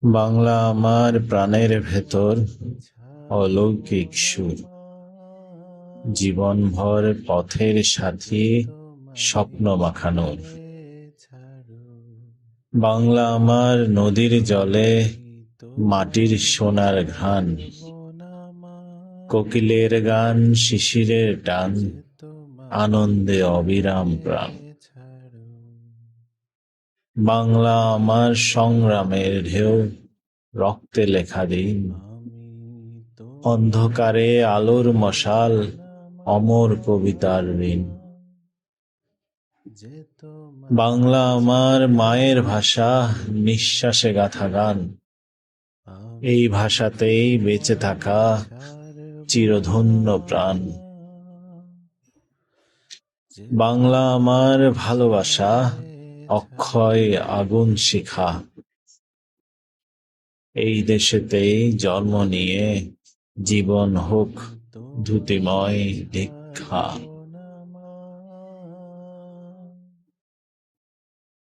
বাংলা আমার প্রাণের ভেতর অলৌকিক সুর, জীবনভর পথের সাথী, স্বপ্ন মাখানোর। বাংলা আমার নদীর জলে মাটির সোনার ঘ্রাণ, কোকিলের গান, শিশিরের টান, আনন্দে অবিরাম প্রাণ। বাংলা আমার সংগ্রামের ঢেউ, রক্তে লেখা দিন, অন্ধকারে আলোর মশাল, অমর কবিতার ঋণ। বাংলা আমার মায়ের ভাষা, নিঃশ্বাসে গাথা গান, এই ভাষাতেই বেঁচে থাকা চিরধন্য প্রাণ। বাংলা আমার ভালোবাসা, অক্ষয় আগুন শিখা, এই দেশেতেই জন্ম নিয়ে জীবন হোক দ্যুতিময় দীক্ষা।